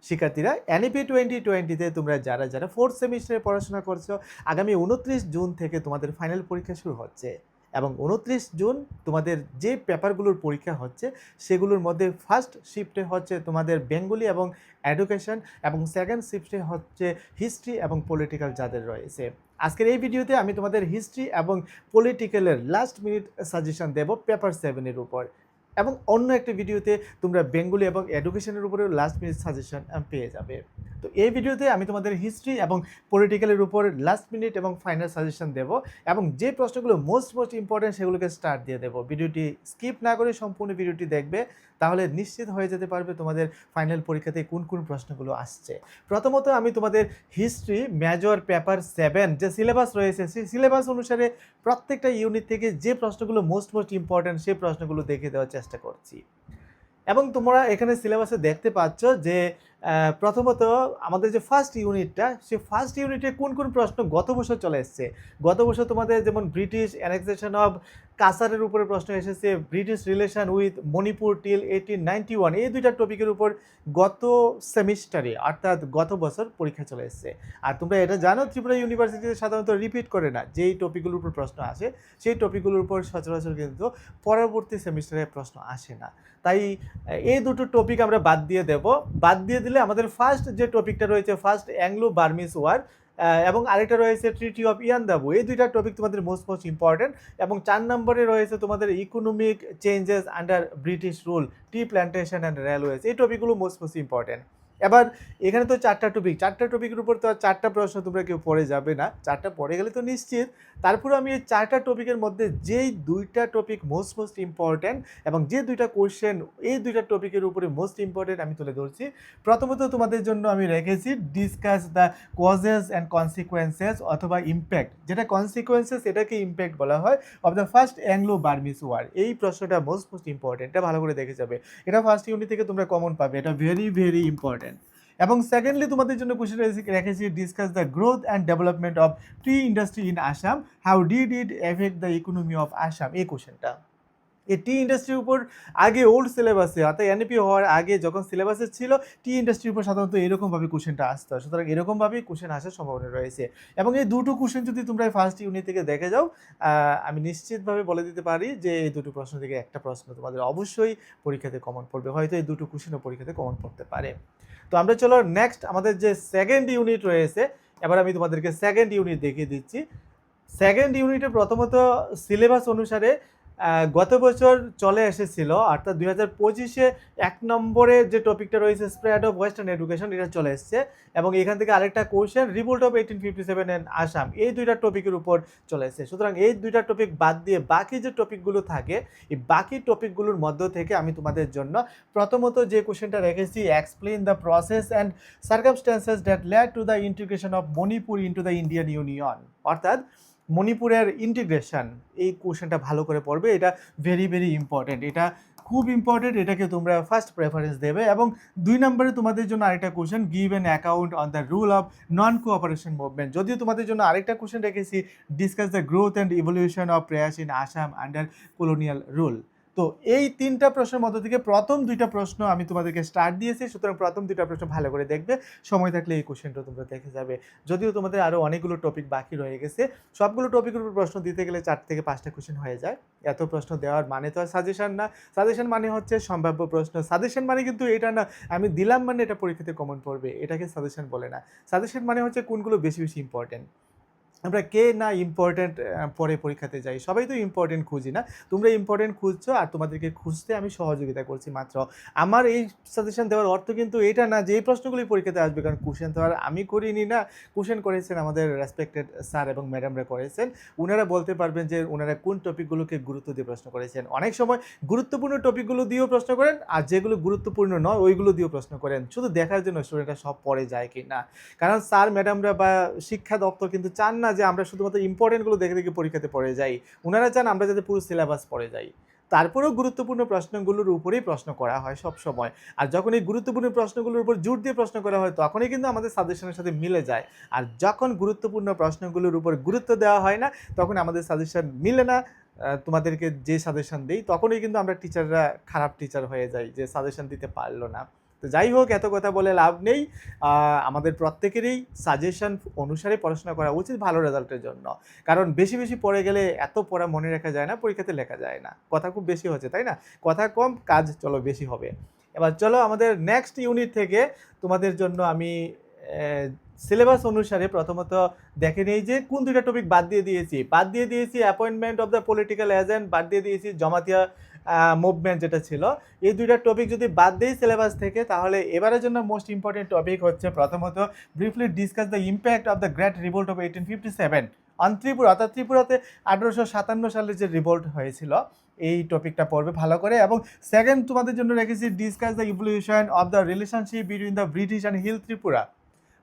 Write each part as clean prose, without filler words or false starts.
শিক্ষার্থীরা এনইপি 2020-তে তোমরা যারা যারা ফোর্থ সেমিস্টারে পড়াশোনা করছো, আগামী 29 জুন থেকে তোমাদের ফাইনাল পরীক্ষা শুরু হচ্ছে এবং 29 জুন তোমাদের যে পেপারগুলোর পরীক্ষা হচ্ছে সেগুলোর মধ্যে ফার্স্ট শিফটে হচ্ছে তোমাদের বেঙ্গলি এবং এডুকেশন এবং সেকেন্ড শিফটে হচ্ছে হিস্ট্রি এবং পলিটিক্যাল যাদের রয়েছে। আজকের এই ভিডিওতে আমি তোমাদের হিস্ট্রি এবং পলিটিক্যালের লাস্ট মিনিট সাজেশন দেব পেপার 7-এর উপর, এবং অন্য একটা ভিডিওতে তোমরা বেঙ্গলি এবং এডুকেশনের উপরেও লাস্ট মিনিট সাজেশন পেয়ে যাবে। তো এই ভিডিওতে আমি তোমাদের হিস্ট্রি এবং পলিটিক্যালের উপর লাস্ট মিনিট এবং ফাইনাল সাজেশন দেব, এবং যে প্রশ্নগুলো মোস্ট ইম্পর্টেন্ট সেগুলোকে স্টার্ট দিয়ে দেবো। ভিডিওটি স্কিপ না করে সম্পূর্ণ ভিডিওটি দেখবে, তাহলে নিশ্চিত হয়ে যেতে পারবে তোমাদের ফাইনাল পরীক্ষাতে কোন কোন প্রশ্নগুলো আসছে। প্রথমত আমি তোমাদের হিস্ট্রি মেজর পেপার 7 যে সিলেবাস রয়েছে সেই সিলেবাস অনুসারে প্রত্যেকটা ইউনিট থেকে যে প্রশ্নগুলো মোস্ট ইম্পর্ট্যান্ট সেই প্রশ্নগুলো দেখে দেওয়ার চেষ্টা করছি। এবং তোমরা এখানে সিলেবাসে দেখতে পাচ্ছ যে প্রথমত আমাদের যে ফার্স্ট ইউনিটটা, সেই ফার্স্ট ইউনিটে কোন কোন প্রশ্ন গত বছর চলে এসছে। গত বছর তোমাদের যেমন ব্রিটিশ অ্যানেক্সেশন অফ কাসারের উপরে প্রশ্ন এসেছে, British relation with Manipur till 1891, এই দুইটা টপিকের উপর গত সেমিস্টারে অর্থাৎ গত বছর পরীক্ষা চলে এসছে। আর তোমরা এটা জানো, ত্রিপুরা ইউনিভার্সিটিতে সাধারণত রিপিট করে না, যেই টপিকগুলোর উপর প্রশ্ন আসে সেই টপিকগুলোর উপর সচরাচর কিন্তু পরবর্তী সেমিস্টারে প্রশ্ন আসে না। তাই এই দুটো টপিক আমরা বাদ দিয়ে দেব। বাদ দিয়ে দিলে আমাদের ফার্স্ট যে টপিকটা রয়েছে, ফার্স্ট অ্যাংলো বার্মিজ ওয়ার, এবং আরেকটা রয়েছে ট্রিটি অফ ইয়ান্দাবু, এই দুইটা টপিক তোমাদের মোস্ট ইম্পর্টেন্ট। এবং 4 নম্বরে রয়েছে তোমাদের economic changes under British rule, T plantation and railways, এই টপিকগুলো মোস্ট ইম্পর্টেন্ট। এবার এখানে তো চারটা টপিকের উপর তো আর 4টা প্রশ্ন তোমরা কেউ পড়ে যাবে না, 4টা পড়ে গেলে তো নিশ্চিত। তারপরে আমি এই 4টা টপিকের মধ্যে যেই 2টা টপিক মোস্ট ইম্পর্টেন্ট এবং যে 2টা কোশ্চেন এই 2টা টপিকের উপরে মোস্ট ইম্পর্টেন্ট আমি তুলে ধরছি। প্রথমত তোমাদের জন্য আমি রেখেছি discuss the causes and consequences অথবা ইম্প্যাক্ট, যেটা কনসিকুয়েন্সেস এটাকে ইম্প্যাক্ট বলা হয়, of the first Anglo Burmese war. এই প্রশ্নটা মোস্ট ইম্পর্টেন্ট, এটা ভালো করে দেখে যাবে। এটা ফার্স্ট ইউনিট থেকে তোমরা কমন পাবে, এটা ভেরি ইম্পর্টেন্ট। এবং সেকেন্ডলি তোমাদের জন্য কোশ্চেন রেখেছি discuss the growth and development of T industry in Assam, how did it effect the economy of Assam. এই কোশ্চেনটা এই টি ইন্ডাস্ট্রির উপর আগে ওল্ড সিলেবাসে অর্থাৎ এনইপি হওয়ার আগে যখন সিলেবাসে ছিল, টি ইন্ডাস্ট্রির উপর সাধারণত এরকমভাবে কোশ্চেনটা আসতো, সুতরাং এরকমভাবেই কোশ্চেন আসার সম্ভাবনা রয়েছে। এবং এই দুটো কোশ্চেন যদি তোমরা ফার্স্ট ইউনিট থেকে দেখে যাও, আমি নিশ্চিতভাবে বলে দিতে পারি যে এই দুটো প্রশ্ন থেকে একটা প্রশ্ন তোমাদের অবশ্যই পরীক্ষাতে কমন পড়বে, হয়তো এই দুটো কোশ্চেনও পরীক্ষাতে কমন পড়তে পারে। তো আমরা চলো নেক্সট আমাদের যে সেকেন্ড ইউনিট রয়েছে, এবার আমি তোমাদেরকে সেকেন্ড ইউনিট দেখিয়ে দিচ্ছি। সেকেন্ড ইউনিটে প্রথমত সিলেবাস অনুসারে গত বছর চলে এসেছিল, অর্থাৎ 2025-এ 1 নম্বরে যে টপিকটা রয়েছে স্প্রেড অফ ওয়েস্টার্ন এডুকেশন, এটা চলে এসছে। এবং এখান থেকে আরেকটা question revolt of 1857 and Assam, এই দুইটা টপিকের উপর চলে এসছে। সুতরাং এই দুইটা টপিক বাদ দিয়ে বাকি যে টপিকগুলো থাকে, এই বাকি টপিকগুলোর মধ্য থেকে আমি তোমাদের জন্য প্রথমত যে কোশ্চেনটা রেখেছি, explain the process and circumstances that lead to the integration of Manipur into the Indian union, অর্থাৎ মণিপুরের ইন্টিগ্রেশন। এই কোশ্চেনটা ভালো করে পড়বে, এটা ভেরি ইম্পর্টেন্ট, এটা খুব ইম্পর্টেন্ট, এটাকে তোমরা ফার্স্ট প্রেফারেন্স দেবে। এবং 2 নম্বরে তোমাদের জন্য আরেকটা question, give an account on the rule of non cooperation movement. যদিও তোমাদের জন্য আরেকটা কোশ্চেন রেখেছি, discuss the growth and evolution of press in Assam under colonial rule. তো এই 3টা প্রশ্নের মধ্য থেকে প্রথম 2টা প্রশ্ন আমি তোমাদেরকে স্টার্ট দিয়েছি, সুতরাং প্রথম 2টা প্রশ্ন ভালো করে দেখবে, সময় থাকলে এই কোশ্চেনটা তোমরা দেখে যাবে। যদিও তোমাদের আরও অনেকগুলো টপিক বাকি রয়ে গেছে, সবগুলো টপিকের উপর প্রশ্ন দিতে গেলে 4 থেকে 5টা কোশ্চেন হয়ে যায়। এত প্রশ্ন দেওয়ার মানে তো আর সাজেশন না, সাজেশন মানে হচ্ছে সম্ভাব্য প্রশ্ন। সাজেশন মানে কিন্তু এটা না আমি দিলাম মানে এটা পরীক্ষাতে কমন পড়বে, এটাকে সাজেশন বলে না। সাজেশন মানে হচ্ছে কোনগুলো বেশি ইম্পর্টেন্ট। আমরা কে না ইম্পর্টেন্ট পরে পরীক্ষাতে যাই, সবাই তো ইম্পর্টেন্ট খুঁজি না, তোমরা ইম্পর্টেন্ট খুঁজছো আর তোমাদেরকে খুঁজতে আমি সহযোগিতা করছি মাত্র। আমার এই সাজেশন দেওয়ার অর্থ কিন্তু এটা না যে এই প্রশ্নগুলি পরীক্ষাতে আসবে, কারণ কোশ্চেন তো আর আমি করিনি না, কোশ্চেন করেছেন আমাদের রেসপেক্টেড স্যার এবং ম্যাডামরা করেছেন। ওনারা বলতে পারবেন যে ওনারা কোন টপিকগুলোকে গুরুত্ব দিয়ে প্রশ্ন করেছেন। অনেক সময় গুরুত্বপূর্ণ টপিকগুলো দিয়েও প্রশ্ন করেন, আর যেগুলো গুরুত্বপূর্ণ নয় ওইগুলো দিয়েও প্রশ্ন করেন, শুধু দেখার জন্য স্টুডেন্টরা সব পড়ে যায় কি না। কারণ স্যার ম্যাডামরা বা শিক্ষা দপ্তর কিন্তু চান না যে আমরা শুধুমাত্র ইম্পর্টেন্টগুলো দেখে পরীক্ষাতে পড়ে যাই, ওনারা চান আমরা যাতে পুরো সিলেবাস পড়ে যাই। তারপরেও গুরুত্বপূর্ণ প্রশ্নগুলোর উপরেই প্রশ্ন করা হয় সব সময়। আর যখন এই গুরুত্বপূর্ণ প্রশ্নগুলোর উপর জোর দিয়ে প্রশ্ন করা হয় তখনই কিন্তু আমাদের সাজেশনের সাথে মিলে যায়। আর যখন গুরুত্বপূর্ণ প্রশ্নগুলোর উপর গুরুত্ব দেওয়া হয় না তখন আমাদের সাজেশন মিলে না। তোমাদেরকে যে সাজেশন দিই তখনই কিন্তু আমরা টিচাররা খারাপ টিচার হয়ে যাই, যে সাজেশন দিতে পারলো না। তো যাই হোক, এত কথা বলে লাভ নেই। আমাদের প্রত্যেকেরই সাজেশন অনুসারে পড়াশোনা করা উচিত ভালো রেজাল্টের জন্য। কারণ বেশি বেশি পড়ে গেলে এত পড়া মনে রাখা যায় না, পরীক্ষাতে লেখা যায় না। কথা খুব বেশি হচ্ছে, তাই না? কথা কম, কাজ চলো বেশি হবে। এবার চলো আমাদের নেক্সট ইউনিট থেকে তোমাদের জন্য আমি সিলেবাস অনুসারে প্রথমত দেখে নেই যে কোন দুইটা টপিক বাদ দিয়ে দিয়েছি appointment of the political agent, বাদ দিয়ে দিয়েছি জমাতিয়া মুভমেন্ট যেটা ছিল। এই দুইটা টপিক যদি বাদ দিই সিলেবাস থেকে, তাহলে এবারের জন্য মোস্ট ইম্পর্টেন্ট টপিক হচ্ছে প্রথমত briefly discuss the impact of the great revolt of 1857 on Tripura. অর্থাৎ ত্রিপুরাতে 1857 সালে যে রিভোল্ট হয়েছিল এই টপিকটা পড়বে ভালো করে। এবং সেকেন্ড তোমাদের জন্য রেখেছি discuss the evolution of the relationship between the British and hill Tripura,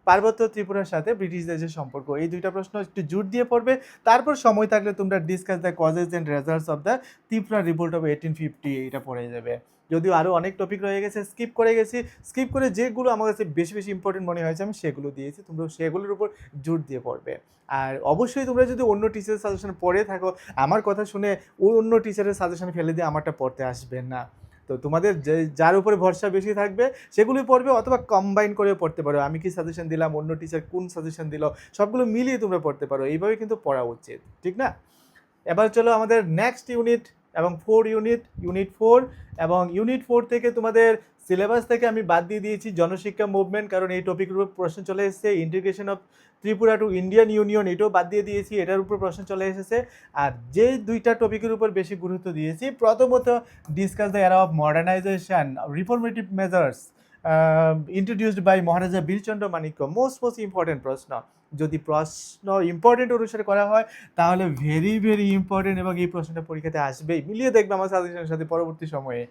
পার্বত্য ত্রিপুরার সাথে ব্রিটিশদের যে সম্পর্ক। এই দুইটা প্রশ্ন একটু জোর দিয়ে পড়বে। তারপর সময় থাকলে তোমরা discuss the causes and results of the Tripura revolt of 1850 এটা পড়ে যাবে। যদিও আরও অনেক টপিক রয়ে গেছে, স্কিপ করে যেগুলো আমার কাছে বেশি বেশি ইম্পর্টেন্ট মনে হয়েছে আমি সেগুলো দিয়েছি, তোমরা সেগুলোর উপর জোর দিয়ে পড়বে। আর অবশ্যই তোমরা যদি অন্য টিচারের সাজেশন পড়ে থাকো, আমার কথা শুনে ওই অন্য টিচারের সাজেশন ফেলে দিয়ে আমারটা পড়তে আসবে না। তো তোমাদের যার উপরে ভরসা বেশি থাকবে সেগুলোই পড়বে, অথবা কম্বাইন করে পড়তে পারো। আমি কি সাজেশন দিলাম, অন্য টিচার কোন সাজেশন দিল, সবগুলো মিলিয়ে তোমরা পড়তে পারো। এইভাবে কিন্তু পড়া উচিত, ঠিক না? এবার চলো আমাদের নেক্সট ইউনিট এবং ইউনিট 4 এবং ইউনিট 4 থেকে তোমাদের সিলেবাস থেকে আমি বাদ দিয়ে দিয়েছি জনশিক্ষা মুভমেন্ট, কারণ এই টপিকের উপর প্রশ্ন চলে এসেছে। Integration of Tripura to Indian union, এটাও বাদ দিয়ে দিয়েছি, এটার উপর প্রশ্ন চলে এসেছে। আর যে দুইটা টপিকের উপর বেশি গুরুত্ব দিয়েছি, প্রথমত discuss the era of modernisation reformative measures introduced by Maharaja Birchandra Manikya. Most important প্রশ্ন। যদি প্রশ্ন ইম্পর্টেন্ট অনুসারে করা হয় তাহলে ভেরি ভেরি ইম্পর্টেন্ট, এবং এই প্রশ্নটা পরীক্ষাতে আসবেই। মিলিয়ে দেখবে আমার সাজেশনের সাথে পরবর্তী সময়ে।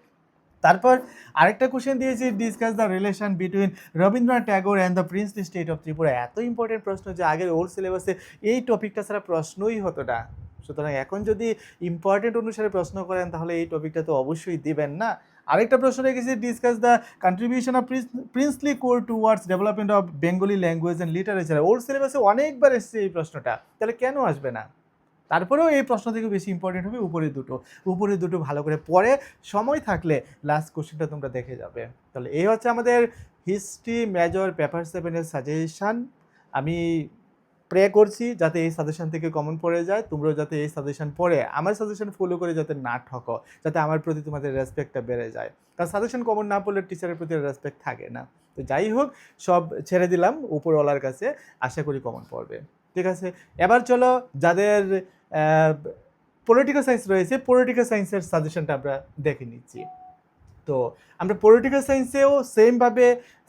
তারপর আরেকটা কোশ্চেন দিয়েছি discuss the relation between Rabindranath Tagore and the princely state of Tripura. এত ইম্পর্টেন্ট প্রশ্ন যে আগের ওল্ড সিলেবাসে এই টপিকটা ছাড়া প্রশ্নই হতো না। সুতরাং এখন যদি ইম্পর্টেন্ট অনুসারে প্রশ্ন করেন তাহলে এই টপিকটা তো অবশ্যই দিবেন না। আরেকটা প্রশ্ন রেখেছি discuss the contribution of princely core towards development of Bengali language and literature. Old সিলেবাসে অনেকবার এসেছে এই প্রশ্নটা, তাহলে কেন আসবে না? তারপরেও এই প্রশ্ন থেকে বেশি ইম্পর্টেন্ট হবে উপরে দুটো ভালো করে পড়ে সময় থাকলে লাস্ট কোশ্চেনটা তোমরা দেখে যাবে। তাহলে এই হচ্ছে আমাদের হিস্ট্রি মেজর পেপার 7-এর সাজেশান। আমি প্রে করছি যাতে এই সাজেশন থেকে কমন পড়ে যায়, তোমরাও যাতে এই সাজেশন পড়ে আমার সাজেশন ফলো করে যাতে না ঠকো, যাতে আমার প্রতি তোমাদের রেসপেক্টটা বেড়ে যায়। কারণ সাজেশন কমন না পড়লে টিচারের প্রতি রেসপেক্ট থাকে না। তো যাই হোক, সব ছেড়ে দিলাম উপরওয়ালার কাছে, আশা করি কমন পড়বে। ঠিক আছে, এবার চলো যাদের পলিটিক্যাল সায়েন্স রয়েছে, পলিটিক্যাল সায়েন্সের সাজেশনটা আমরা দেখে নিচ্ছি। তো আমরা পলিটিক্যাল সায়েন্সেও সেমভাবে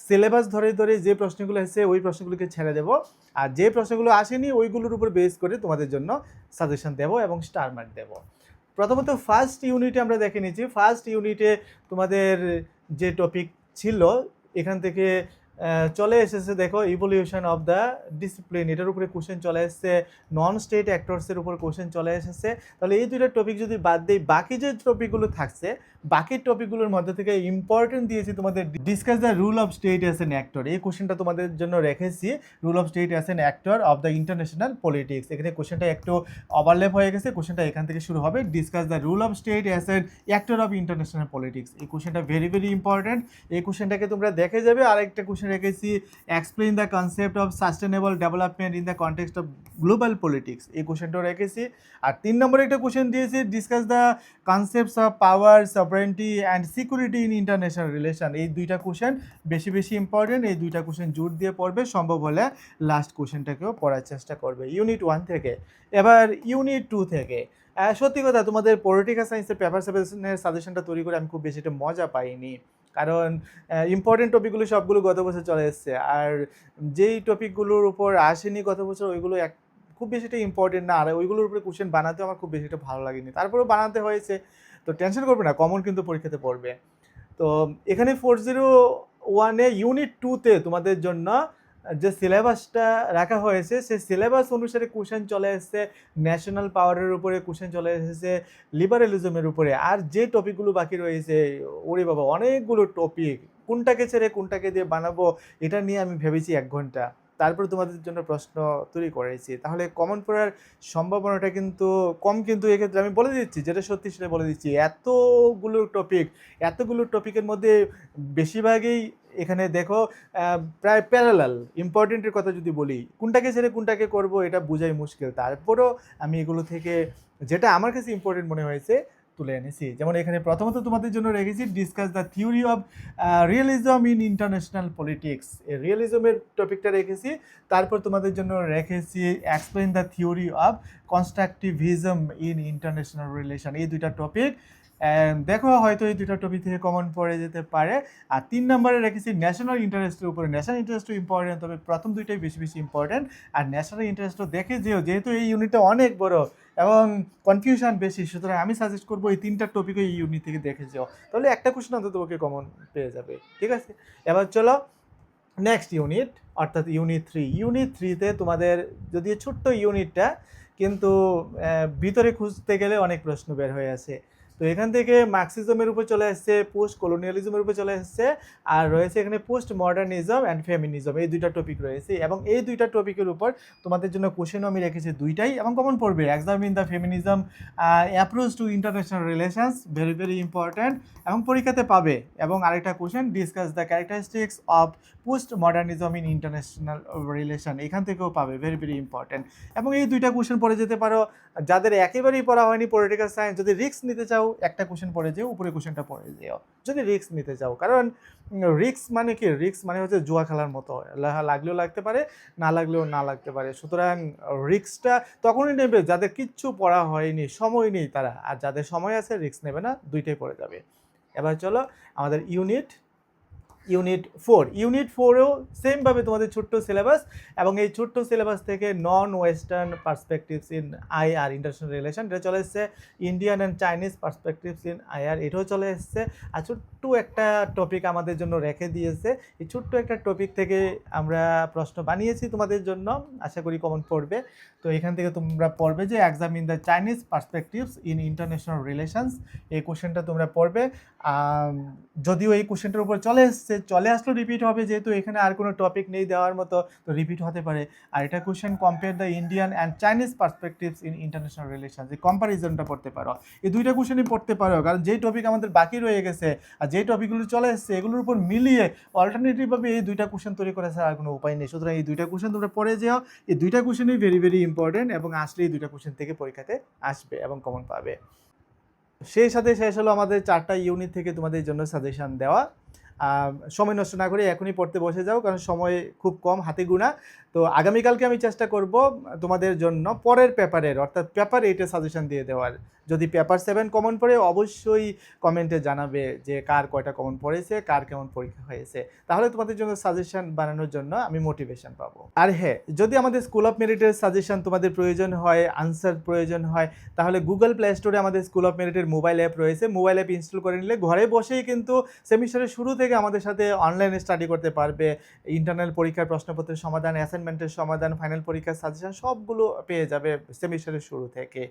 সিলেবাস ধরে ধরে যে প্রশ্নগুলো এসেছে ওই প্রশ্নগুলোকে ছেড়ে দেবো, আর যে প্রশ্নগুলো আসেনি ওইগুলোর উপর বেস করে তোমাদের জন্য সাজেশন দেবো এবং স্টার মার্ক দেবো। প্রথমত ফার্স্ট ইউনিটে আমরা দেখে নিচ্ছি। ফার্স্ট ইউনিটে তোমাদের যে টপিক ছিল এখান থেকে চলে এসেছে, দেখো ইভলিউশন অফ দ্য ডিসিপ্লিন, এটার উপরে কোশ্চেন চলে এসেছে। নন স্টেট অ্যাক্টরসের উপর কোশ্চেন চলে এসেছে। তাহলে এই দুইটা টপিক যদি বাদ দিই, বাকি যে টপিকগুলো থাকছে বাকি টপিকগুলোর মধ্যে থেকে ইম্পর্টেন্ট দিয়েছি তোমাদের discuss the rule of state as an actor. এই কোশ্চেনটা তোমাদের জন্য রেখেছি, rule of state as an actor of the international politics. এখানে কোশ্চেনটা একটু ওভারল্যাপ হয়ে গেছে, কোশ্চেনটা এখান থেকে শুরু হবে। Discuss the rule of state as an actor of international politics. এই কোশ্চেনটা ভেরি ভেরি ইম্পর্টেন্ট, এই কোশ্চেনটাকে তোমরা দেখে যাবে। আরেকটা কোশ্চেন রেখেছি explain the concept of sustainable development in the context of global politics. এই কোশ্চেনটাও রেখেছি। আর 3 নম্বরে একটা কোশ্চেন দিয়েছি discuss the concepts of power sovereignty and security in international relation. এই দুইটা কোশ্চেন বেশি বেশি ইম্পর্টেন্ট, এই দুইটা কোশ্চেন জোর দিয়ে পড়বে, সম্ভব হলে লাস্ট কোশ্চেনটাকেও পড়ার চেষ্টা করবে ইউনিট 1 থেকে। এবার ইউনিট 2 থেকে সত্যি কথা তোমাদের পলিটিক্যাল সায়েন্সের পেপার 7-এর সাজেশনটা তৈরি করে আমি খুব বেশি একটা মজা পাইনি, কারণ ইম্পর্টেন্ট টপিকগুলো সবগুলো গত বছর চলে এসছে, আর যেই টপিকগুলোর উপর আসেনি গত বছর ওইগুলো খুব বেশি একটা ইম্পর্টেন্ট না, আর ওইগুলোর উপরে কোশ্চেন বানাতেও আমার খুব বেশি একটা ভালো লাগেনি, তারপরেও বানাতে হয়েছে। তো টেনশন করবে না, কমন কিন্তু পরীক্ষাতে পড়বে। তো এখানে 401-এ ইউনিট 2-তে তোমাদের জন্য যে সিলেবাসটা রাখা হয়েছে সেই সিলেবাস অনুসারে কোশ্চেন চলে এসেছে ন্যাশনাল পাওয়ারের উপরে, কোশ্চেন চলে এসেছে লিবারেলিজমের উপরে। আর যে টপিকগুলো বাকি রয়েছে, ওরে বাবা অনেকগুলো টপিক, কোনটাকে ছেড়ে কোনটাকে দিয়ে বানাবো এটা নিয়ে আমি ভেবেছি 1 ঘন্টা, তারপর তোমাদের জন্য প্রশ্ন তৈরি করেছি। তাহলে কমন পড়ার সম্ভাবনাটা কিন্তু কম, কিন্তু এক্ষেত্রে আমি বলে দিচ্ছি যেটা সত্যি সেটা বলে দিচ্ছি। এতগুলো টপিকের মধ্যে বেশিরভাগই এখানে দেখো প্রায় প্যারালাল। ইম্পর্টেন্টের কথা যদি বলি, কোনটাকে ছেড়ে কোনটাকে করব এটা বোঝাই মুশকিল। তারপরও আমি এগুলো থেকে যেটা আমার কাছে ইম্পর্টেন্ট মনে হয়েছে তুলে এনেছি। যেমন এখানে প্রথমত তোমাদের জন্য রেখেছি discuss the theory of realism in international politics. এই রিয়েলিজমের টপিকটা রেখেছি। তারপর তোমাদের জন্য রেখেছি explain the theory of constructivism in international relation. এই দুইটা টপিক দেখো হয়তো এই দুইটা টপিক থেকে কমন পড়ে যেতে পারে। আর 3 নম্বরে রেখেছি ন্যাশনাল ইন্টারেস্টের উপরে। ন্যাশনাল ইন্টারেস্টও ইম্পর্টেন্ট, তবে প্রথম দুইটাই বেশি বেশি ইম্পর্টেন্ট। আর ন্যাশনাল ইন্টারেস্টও দেখে যেহেতু এই ইউনিটটা অনেক বড় এবং কনফিউশন বেশি, সুতরাং আমি সাজেস্ট করবো এই 3টা টপিকও এই ইউনিট থেকে দেখে যাও, তাহলে একটা কোশ্চেন অন্তত তোমাকে কমন পেয়ে যাবে। ঠিক আছে, এবার চলো নেক্সট ইউনিট, অর্থাৎ ইউনিট 3। ইউনিট 3তে তোমাদের যদিও ছোট্ট ইউনিটটা, কিন্তু ভিতরে খুঁজতে গেলে অনেক প্রশ্ন বের হয়ে আছে। তো এখান থেকে মার্কসিজমের উপর চলে আসছে, পোস্ট কলোনিয়ালিজমের উপর চলে আসছে, আর রয়েছে এখানে পোস্ট মডার্নিজম অ্যান্ড ফেমিনিজম। এই দুইটা টপিক রয়েছে এবং এই দুইটা টপিকের উপর তোমাদের জন্য কোশ্চেনও আমি রেখেছি দুইটাই এবং কমন পড়বে। Examine the feminism approach to international relations, very very important এবং পরীক্ষাতে পাবে। এবং আরেকটা question discuss the characteristics of post modernism in international relation, এখান থেকেও পাবে, ভেরি ভেরি ইম্পর্ট্যান্ট। এবং এই দুইটা কোশ্চেন পড়ে যেতে পারো। যাদের একেবারেই পড়া হয়নি পলিটিক্যাল সায়েন্স, যদি রিস্ক নিতে চাও একটা কোশ্চেন পড়ে যেও, উপরে কোশ্চেনটা পড়ে যেও যদি রিস্ক নিতে চাও। কারণ রিস্ক মানে কি, রিস্ক মানে হচ্ছে জুয়া খেলার মতো, লাগলেও লাগতে পারে, না লাগলেও না লাগতে পারে। সুতরাং রিস্কটা তখনই নেবে যাদের কিচ্ছু পড়া হয়নি, সময় নেই তারা, আর যাদের সময় আছে রিস্ক নেবে না, দুইটাই পড়ে যাবে। এবার চলো আমাদের ইউনিট 4। ইউনিট 4এও সেমভাবে তোমাদের ছোট্ট সিলেবাস, এবং এই ছোট্ট সিলেবাস থেকে non western perspectives in IR, international relation, এটা চলে এসছে। Indian and Chinese perspectives in IR, এটাও চলে এসছে। আর ছোট্ট একটা টপিক আমাদের জন্য রেখে দিয়েছে। এই ছোট্ট একটা টপিক থেকে আমরা প্রশ্ন বানিয়েছি তোমাদের জন্য, আশা করি কমন পড়বে। তো এখান থেকে তোমরা পড়বে যে examine the Chinese perspectives in international relations, এই কোশ্চেনটা তোমরা পড়বে। যদিও এই কোশ্চেনটার উপর চলে আসলেও রিপিট হবে, যেহেতু এখানে আর কোনো টপিক নেই দেওয়ার মতো, তো রিপিট হতে পারে। আর এটা question compare the Indian and Chinese perspectives in international relations, এই কম্পারিজনটা পড়তে পারো। এই দুইটা কোশ্চেনই পড়তে পারো, কারণ যেই টপিক আমাদের বাকি রয়ে গেছে আর যেই টপিকগুলো চলে এসছে এগুলোর উপর মিলিয়ে অল্টারনেটিভভাবে এই দুইটা কোশ্চেন তৈরি করা ছাড়া আর কোনো উপায় নেই। সুতরাং এই দুইটা কোশ্চেন তোমরা পড়ে যাও। এই দুইটা কোশ্চেনই ভেরি ভেরি ইম্পর্টেন্ট এবং আসলে এই দুইটা কোশ্চেন থেকে পরীক্ষাতে আসবে এবং কমন পাবে। সেই সাথে শেষ হলো আমাদের 4টা ইউনিট থেকে তোমাদের জন্য সাজেশন দেওয়া। সময় নষ্ট না করে এখনই পড়তে বসে যাও, কারণ সময় খুব কম, হাতে গোনা। তো আগামীকালকে আমি চেষ্টা করব তোমাদের জন্য পরের পেপারের, অর্থাৎ পেপার 8-এর সাজেশন দিয়ে দেওয়ার। যদি পেপার 7 কমন পড়ে অবশ্যই কমেন্টে জানাবে যে কার কয়টা কমন পড়েছে, কার কেমন পরীক্ষা হয়েছে, তাহলে তোমাদের জন্য সাজেশন বানানোর জন্য আমি মোটিভেশন পাবো। আর হ্যাঁ, যদি আমাদের স্কুল অফ মেরিটের সাজেশন তোমাদের প্রয়োজন হয়, আনসার প্রয়োজন হয়, তাহলে গুগল প্লে স্টোরে আমাদের স্কুল অফ মেরিটের মোবাইল অ্যাপ রয়েছে। মোবাইল অ্যাপ ইনস্টল করে নিলে ঘরে বসেই কিন্তু সেমিস্টারের শুরু থেকে আমাদের সাথে অনলাইনে স্টাডি করতে পারবে। ইন্টারনাল পরীক্ষার প্রশ্নপত্রের সমাধান, অ্যাসাইনমেন্টের সমাধান, ফাইনাল পরীক্ষার সাজেশন সবগুলো পেয়ে যাবে সেমিস্টারের শুরু থেকে।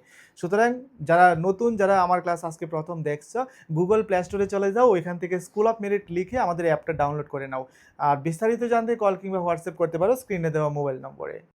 সুতরাং যারা নতুন, যারা আমার ক্লাস আজকে প্রথম দেখছো, গুগল প্লে স্টোরে চলে যাও, ওইখান থেকে স্কুল অফ মেরিট লিখে আমাদের অ্যাপটা ডাউনলোড করে নাও। আর বিস্তারিত জানতে কল কিংবা হোয়াটসঅ্যাপ করতে পারো স্ক্রিনে দেওয়া মোবাইল নম্বরে।